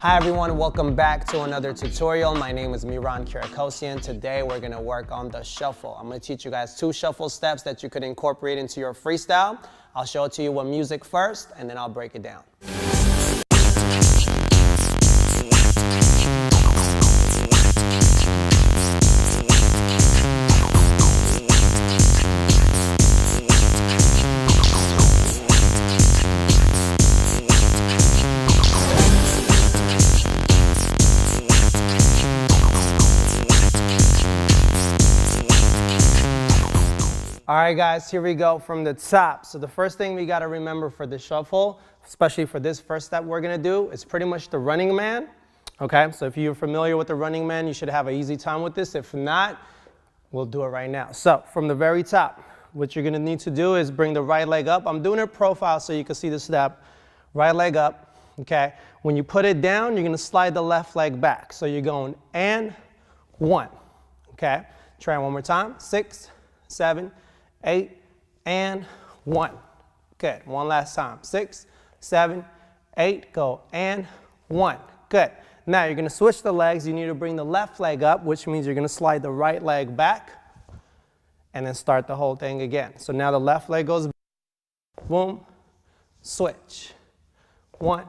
Hi everyone, welcome back to another tutorial. My name is Mihran Kirakosian. Today we're gonna work on the shuffle. I'm gonna teach you guys 2 shuffle steps that you could incorporate into your freestyle. I'll show it to you with music first, and then I'll break it down. All right, guys, here we go from the top. So the first thing we got to remember for the shuffle, especially for this first step we're going to do, is pretty much the running man. Okay, so if you're familiar with the running man, you should have an easy time with this. If not, we'll do it right now. So from the very top, what you're going to need to do is bring the right leg up. I'm doing it profile so you can see the step. Right leg up, okay? When you put it down, you're going to slide the left leg back. So you're going and 1, okay? Try it one more time. 6, 7, 8, and 1. Good. One last time. 6, 7, 8, go, and 1. Good. Now you're going to switch the legs. You need to bring the left leg up, which means you're going to slide the right leg back and then start the whole thing again. So now the left leg goes boom, switch. 1,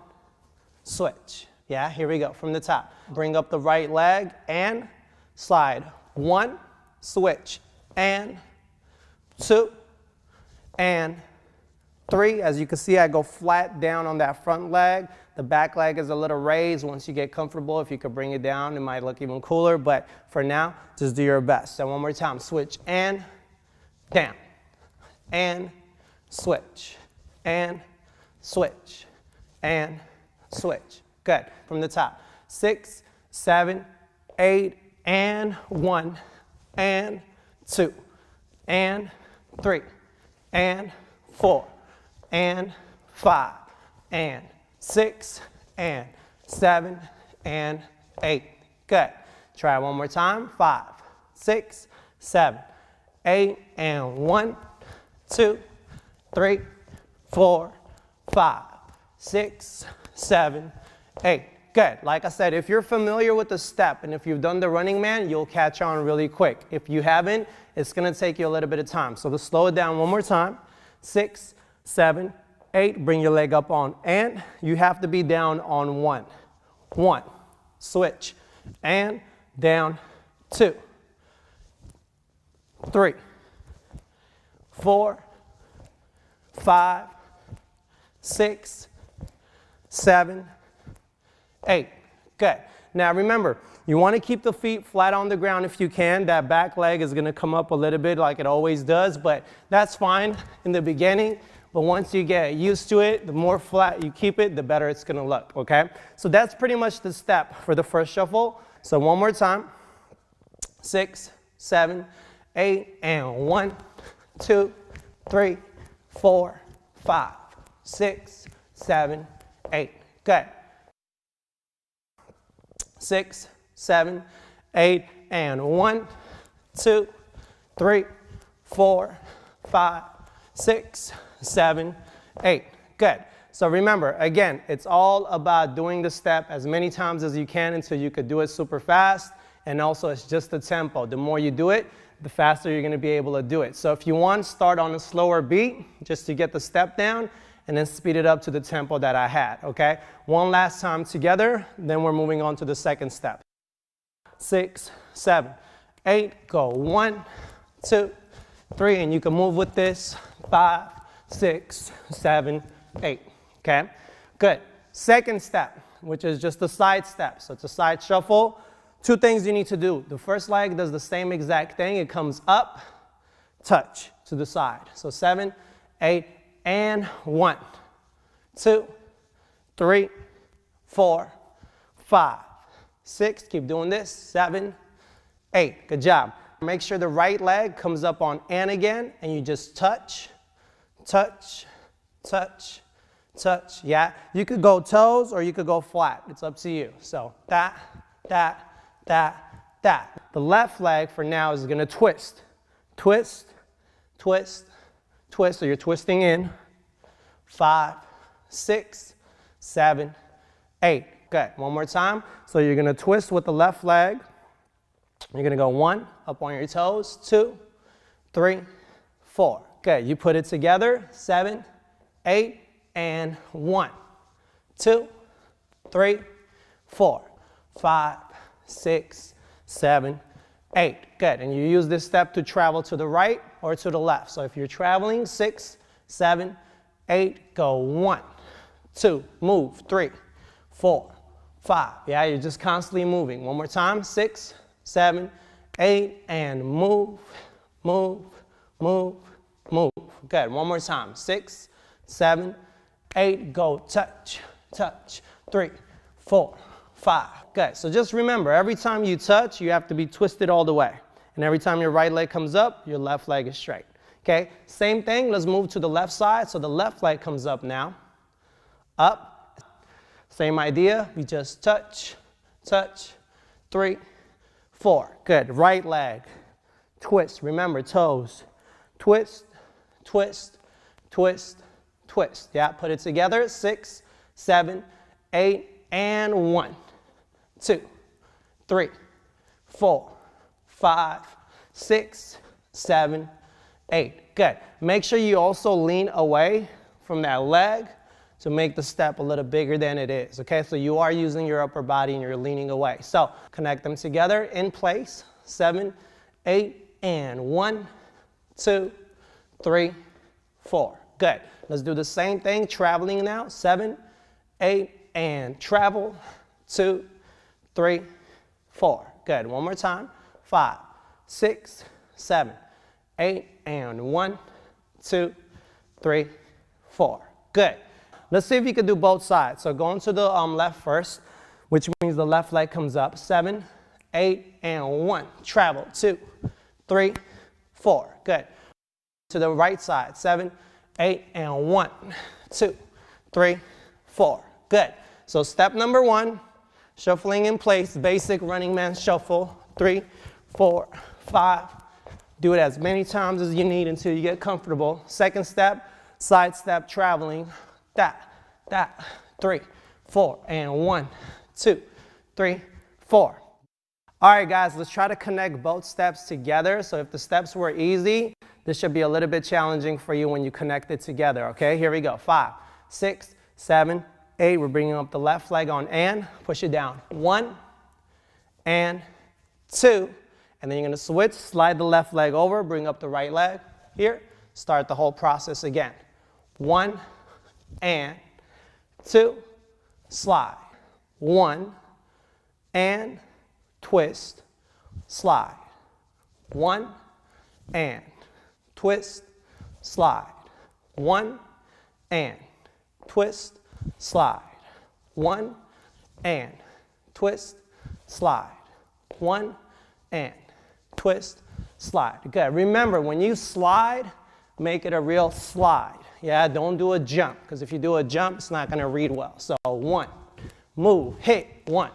switch. Yeah, here we go from the top. Bring up the right leg and slide. 1, switch, and 2, and 3. As you can see, I go flat down on that front leg. The back leg is a little raised. Once you get comfortable, if you could bring it down, it might look even cooler. But for now, just do your best. So one more time. Switch and down. And switch. And switch. And switch. Good. From the top. 6, 7, 8, and 1, and 2, and 3, and 4, and 5, and 6, and 7, and 8. Good. Try one more time. 5, 6, 7, 8, and 1, 2, 3, 4, 5, 6, 7, 8. Good. Like I said, if you're familiar with the step and if you've done the running man, you'll catch on really quick. If you haven't, it's going to take you a little bit of time. So to slow it down one more time. 6, 7, 8. Bring your leg up on and. You have to be down on 1. 1. Switch. And down. 2. 3. 4. 5. 6. 7. 8. Good. Now remember, you want to keep the feet flat on the ground if you can. That back leg is going to come up a little bit like it always does, but that's fine in the beginning. But once you get used to it, the more flat you keep it, the better it's going to look, okay? So that's pretty much the step for the first shuffle. So one more time. 6, 7, 8, and 1, 2, 3, 4, 5, 6, 7, 8. Good. 6, 7, 8, and 1, 2, 3, 4, 5, 6, 7, 8. Good. So remember, again, it's all about doing the step as many times as you can until you could do it super fast. And also, it's just the tempo. The more you do it, the faster you're going to be able to do it. So if you want, start on a slower beat just to get the step down, and then speed it up to the tempo that I had, okay? One last time together, then we're moving on to the second step. 6, 7, 8, go. 1, 2, 3, and you can move with this. 5, 6, 7, 8, okay? Good. Second step, which is just a side step. So it's a side shuffle. 2 things you need to do. The first leg does the same exact thing. It comes up, touch to the side. So 7, 8, and 1, 2, 3, 4, 5, 6. Keep doing this. 7, 8. Good job. Make sure the right leg comes up on and again, and you just touch, touch, touch, touch. Yeah. You could go toes or you could go flat. It's up to you. So that, that, that, that. The left leg for now is going to twist. Twist, twist, twist. So you're twisting in. 5, 6, 7, 8. Good. One more time. So you're going to twist with the left leg. You're going to go 1, up on your toes, 2, 3, 4. Good. You put it together, 7, 8, and 1, 2, 3, 4, 5, 6, 7, 8. Good. And you use this step to travel to the right or to the left. So if you're traveling, 6, 7, 8, go 1, 2, move, 3, 4, 5. Yeah, you're just constantly moving. One more time, 6, 7, 8, and move, move, move, move. Good. One more time, 6, 7, 8, go touch, touch, 3, 4, 5. Good. So just remember, every time you touch, you have to be twisted all the way. And every time your right leg comes up, your left leg is straight. Okay, same thing. Let's move to the left side. So the left leg comes up now. Up. Same idea. We just touch, touch, 3, 4. Good. Right leg. Twist. Remember, toes. Twist, twist, twist, twist. Yeah, put it together. 6, 7, 8, and 1, 2, 3, 4, 5, 6, 7, 8. Good. Make sure you also lean away from that leg to make the step a little bigger than it is. Okay, so you are using your upper body and you're leaning away. So connect them together in place. 7, 8, and 1, 2, 3, 4. Good. Let's do the same thing, traveling now. 7, 8, and travel. 2, 3, 4. Good. One more time. 5, 6, 7, 8, and 1, 2, 3, 4. Good. Let's see if you can do both sides. So going to the left first, which means the left leg comes up. 7, 8, and 1. Travel. 2, 3, 4. Good. To the right side. 7, 8, and 1, 2, 3, 4. Good. So step number 1, shuffling in place, basic running man shuffle. 3, 4, 5. Do it as many times as you need until you get comfortable. Second step, side step, traveling. That, 3, 4, and 1, 2, 3, 4. All right, guys, let's try to connect both steps together. So if the steps were easy, this should be a little bit challenging for you when you connect it together, okay? Here we go. 5, 6, 7, 8. We're bringing up the left leg on and. Push it down. 1, and 2. And then you're going to switch, slide the left leg over, bring up the right leg. Here, start the whole process again. 1, and 2, slide. 1, and twist, slide. 1, and twist, slide. 1, and twist, slide. 1, and twist, slide. 1, and twist, slide. Good. Remember, when you slide, make it a real slide. Yeah, don't do a jump, because if you do a jump, it's not going to read well. So 1, move, hit, 1,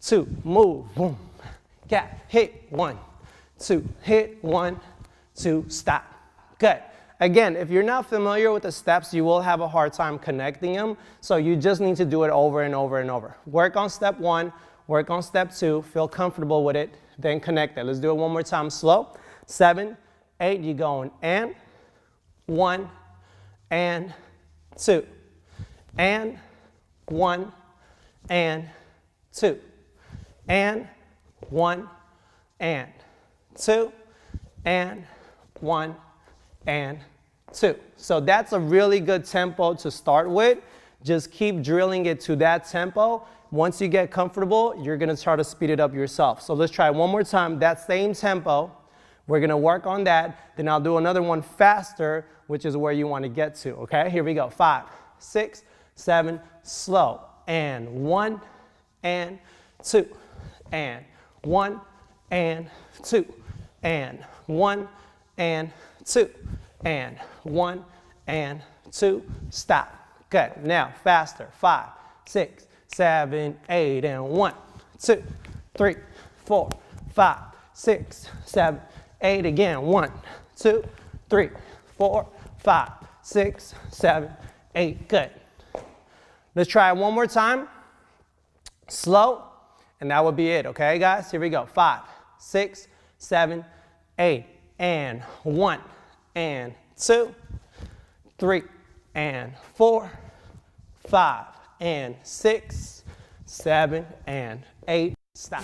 2, move, boom, gap, hit, 1, 2, hit, 1, 2, stop. Good. Again, if you're not familiar with the steps, you will have a hard time connecting them. So you just need to do it over and over and over. Work on step 1, work on step 2, feel comfortable with it, then connect it. Let's do it one more time slow. 7, 8, you're going and 1, and 2, and 1, and 2, and 1, and 2, and 1, and 2. So that's a really good tempo to start with. Just keep drilling it to that tempo. Once you get comfortable, you're going to try to speed it up yourself. So let's try one more time, that same tempo. We're going to work on that. Then I'll do another one faster, which is where you want to get to. Okay, here we go. 5, 6, 7, slow. And 1, and 2, and 1, and 2, and 1, and 2, and 1, and 2, stop. Good. Now faster. 5, 6, 7, 8, and 1, 2, 3, 4, 5, 6, 7, 8. Again. 1, 2, 3, 4, 5, 6, 7, 8. Good. Let's try it one more time. slow, and that would be it, okay, guys? Here we go. 5, 6, 7, 8, and 1, and 2, 3, and 4, 5, and 6, 7, and 8. Stop.